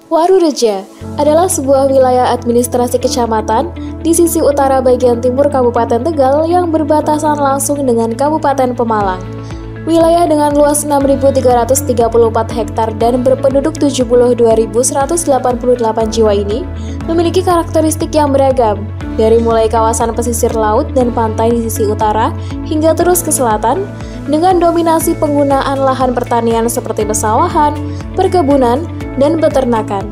Warureja adalah sebuah wilayah administrasi kecamatan di sisi utara bagian timur Kabupaten Tegal yang berbatasan langsung dengan Kabupaten Pemalang. Wilayah dengan luas 6.334 hektar dan berpenduduk 72.188 jiwa ini memiliki karakteristik yang beragam, dari mulai kawasan pesisir laut dan pantai di sisi utara hingga terus ke selatan, dengan dominasi penggunaan lahan pertanian seperti pesawahan, perkebunan, dan peternakan.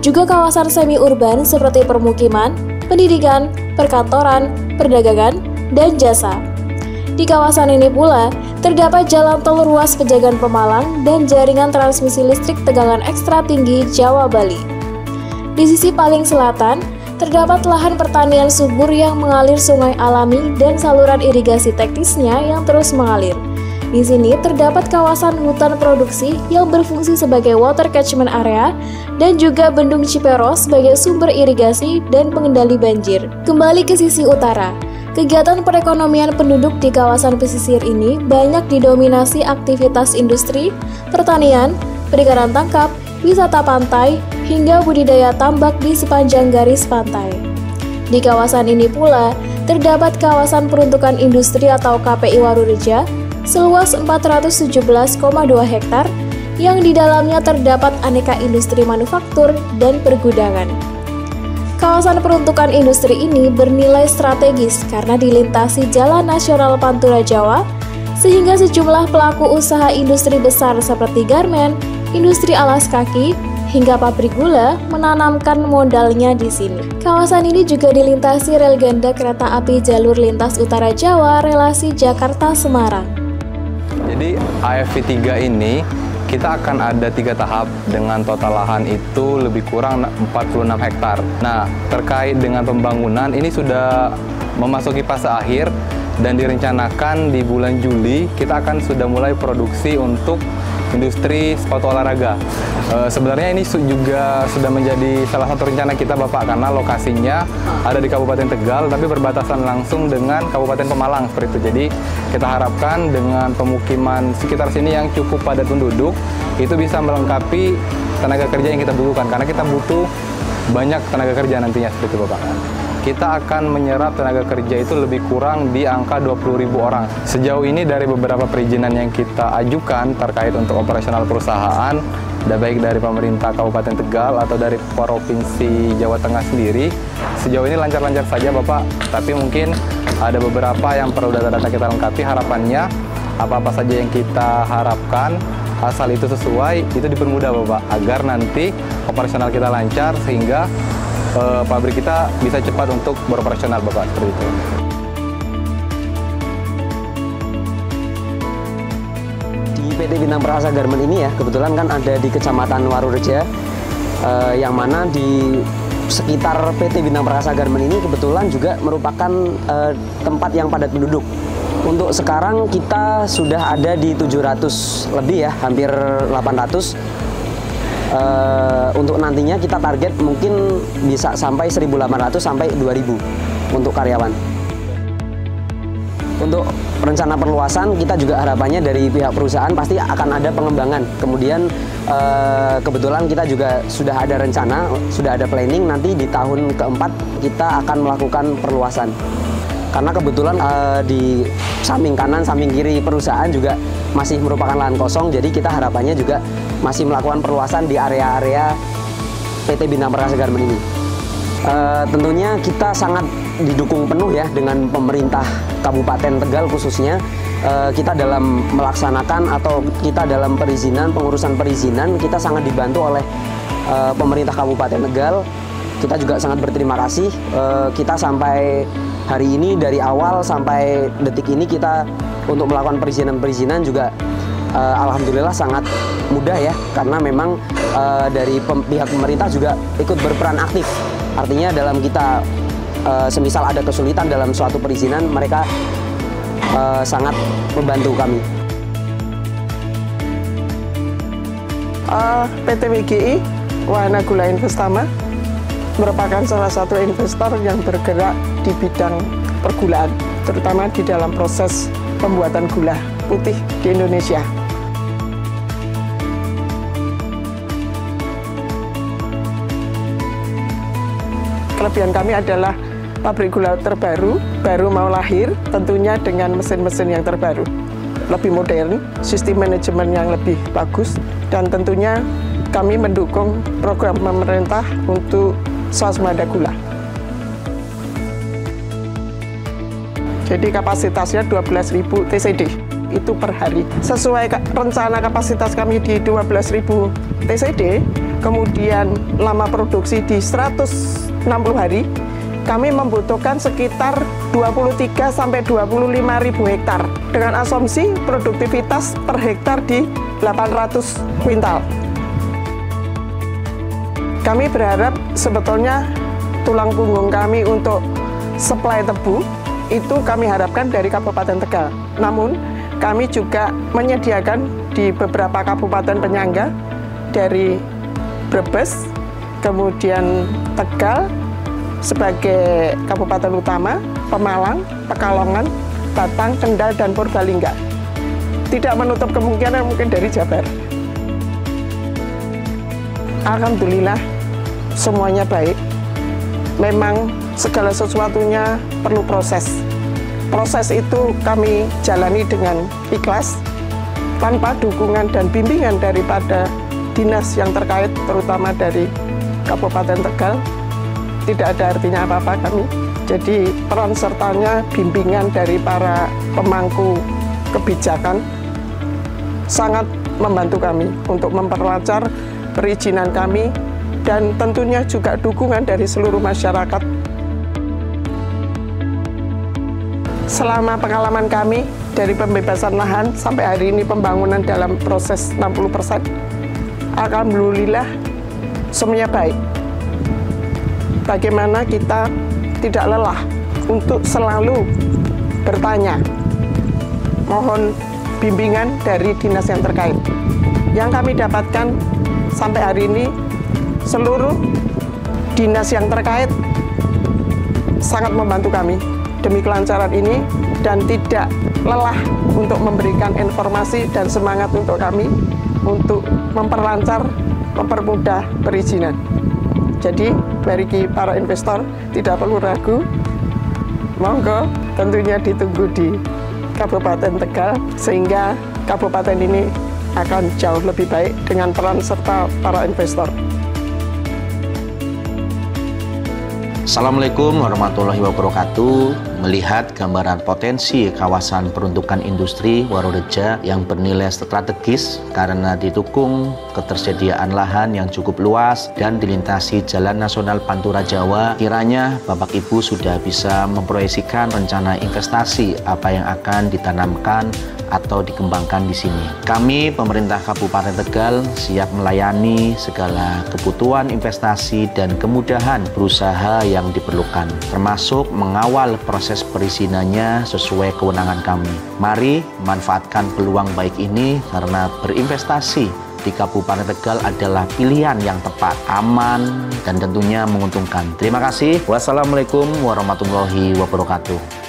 Juga kawasan semi-urban seperti permukiman, pendidikan, perkantoran, perdagangan, dan jasa. Di kawasan ini pula, terdapat jalan tol ruas Pejagan Pemalang dan jaringan transmisi listrik tegangan ekstra tinggi Jawa Bali. Di sisi paling selatan, terdapat lahan pertanian subur yang mengalir sungai alami dan saluran irigasi teknisnya yang terus mengalir. Di sini terdapat kawasan hutan produksi yang berfungsi sebagai water catchment area dan juga bendung Ciperos sebagai sumber irigasi dan pengendali banjir. Kembali ke sisi utara, kegiatan perekonomian penduduk di kawasan pesisir ini banyak didominasi aktivitas industri, pertanian, perikanan tangkap, wisata pantai, hingga budidaya tambak di sepanjang garis pantai. Di kawasan ini pula, terdapat kawasan peruntukan industri atau KPI Warureja seluas 417,2 hektar yang di dalamnya terdapat aneka industri manufaktur dan pergudangan. Kawasan peruntukan industri ini bernilai strategis karena dilintasi Jalan Nasional Pantura Jawa, sehingga sejumlah pelaku usaha industri besar seperti garmen, industri alas kaki, hingga pabrik gula menanamkan modalnya di sini. Kawasan ini juga dilintasi rel ganda kereta api jalur lintas utara Jawa relasi Jakarta-Semarang. Jadi AFV 3 ini kita akan ada 3 tahap dengan total lahan itu lebih kurang 46 hektar. Nah, terkait dengan pembangunan ini sudah memasuki fase akhir dan direncanakan di bulan Juli kita akan sudah mulai produksi untuk industri sepatu olahraga. Sebenarnya ini juga sudah menjadi salah satu rencana kita Bapak, karena lokasinya ada di Kabupaten Tegal tapi berbatasan langsung dengan Kabupaten Pemalang seperti itu. Jadi kita harapkan dengan pemukiman sekitar sini yang cukup padat penduduk itu bisa melengkapi tenaga kerja yang kita butuhkan, karena kita butuh banyak tenaga kerja nantinya seperti itu Bapak. Kita akan menyerap tenaga kerja itu lebih kurang di angka 20.000 orang. Sejauh ini dari beberapa perizinan yang kita ajukan terkait untuk operasional perusahaan, baik dari pemerintah Kabupaten Tegal atau dari Provinsi Jawa Tengah sendiri, sejauh ini lancar-lancar saja Bapak. Tapi mungkin ada beberapa yang perlu data-data kita lengkapi. Harapannya apa-apa saja yang kita harapkan, asal itu sesuai, itu dipermudah Bapak, agar nanti operasional kita lancar sehingga pabrik kita bisa cepat untuk beroperasional Bapak, seperti itu. Di PT Bintang Perkasa Garmen ini ya, kebetulan kan ada di Kecamatan Warureja, yang mana di sekitar PT Bintang Perkasa Garmen ini kebetulan juga merupakan tempat yang padat penduduk. Untuk sekarang kita sudah ada di 700 lebih ya, hampir 800. Untuk nantinya kita target mungkin bisa sampai 1.800 sampai 2.000 untuk karyawan. Untuk rencana perluasan kita juga harapannya dari pihak perusahaan pasti akan ada pengembangan. Kemudian kebetulan kita juga sudah ada rencana, sudah ada planning nanti di tahun keempat kita akan melakukan perluasan. Karena kebetulan di samping kanan, samping kiri perusahaan juga masih merupakan lahan kosong, jadi kita harapannya juga masih melakukan perluasan di area-area PT Bintang Perkasa Garmen ini. Tentunya kita sangat didukung penuh ya dengan pemerintah Kabupaten Tegal khususnya. Kita dalam melaksanakan atau kita dalam perizinan, pengurusan perizinan, kita sangat dibantu oleh pemerintah Kabupaten Tegal. Kita juga sangat berterima kasih. Kita sampai hari ini dari awal sampai detik ini kita untuk melakukan perizinan-perizinan juga alhamdulillah sangat mudah ya, karena memang dari pihak pemerintah juga ikut berperan aktif. Artinya dalam kita semisal ada kesulitan dalam suatu perizinan, mereka sangat membantu kami. PT WGI Wahana Gula Investama merupakan salah satu investor yang bergerak di bidang pergulaan, terutama di dalam proses pembuatan gula putih di Indonesia. Kelebihan kami adalah pabrik gula terbaru, baru mau lahir, tentunya dengan mesin-mesin yang terbaru. Lebih modern, sistem manajemen yang lebih bagus, dan tentunya kami mendukung program pemerintah untuk swasembada gula. Jadi kapasitasnya 12.000 TCD itu per hari. Sesuai rencana kapasitas kami di 12.000 TCD, kemudian lama produksi di 160 hari, kami membutuhkan sekitar 23 sampai 25.000 hektar dengan asumsi produktivitas per hektar di 800 kuintal. Kami berharap sebetulnya tulang punggung kami untuk suplai tebu itu kami harapkan dari Kabupaten Tegal. Namun kami juga menyediakan di beberapa kabupaten penyangga dari Brebes, kemudian Tegal sebagai kabupaten utama, Pemalang, Pekalongan, Batang, Kendal, dan Purbalingga. Tidak menutup kemungkinan mungkin dari Jabar. Alhamdulillah semuanya baik. Memang segala sesuatunya perlu proses. Proses itu kami jalani dengan ikhlas, tanpa dukungan dan bimbingan daripada dinas yang terkait, terutama dari Kabupaten Tegal. Tidak ada artinya apa-apa kami. Jadi peran sertanya bimbingan dari para pemangku kebijakan sangat membantu kami untuk memperlancar perizinan kami, dan tentunya juga dukungan dari seluruh masyarakat. Selama pengalaman kami dari pembebasan lahan sampai hari ini pembangunan dalam proses 60%, alhamdulillah semuanya baik. Bagaimana kita tidak lelah untuk selalu bertanya, mohon bimbingan dari dinas yang terkait. Yang kami dapatkan sampai hari ini, seluruh dinas yang terkait sangat membantu kami demi kelancaran ini dan tidak lelah untuk memberikan informasi dan semangat untuk kami untuk memperlancar, mempermudah perizinan. Jadi bagi para investor tidak perlu ragu, monggo tentunya ditunggu di Kabupaten Tegal sehingga kabupaten ini akan jauh lebih baik dengan peran serta para investor. Assalamualaikum warahmatullahi wabarakatuh. Melihat gambaran potensi kawasan peruntukan industri Waroreja yang bernilai strategis karena didukung ketersediaan lahan yang cukup luas dan dilintasi Jalan Nasional Pantura Jawa, kiranya Bapak Ibu sudah bisa memproyeksikan rencana investasi apa yang akan ditanamkan atau dikembangkan di sini. Kami pemerintah Kabupaten Tegal siap melayani segala kebutuhan investasi dan kemudahan berusaha yang diperlukan, termasuk mengawal proses perizinannya sesuai kewenangan kami. Mari manfaatkan peluang baik ini karena berinvestasi di Kabupaten Tegal adalah pilihan yang tepat, aman, dan tentunya menguntungkan. Terima kasih. Wassalamualaikum warahmatullahi wabarakatuh.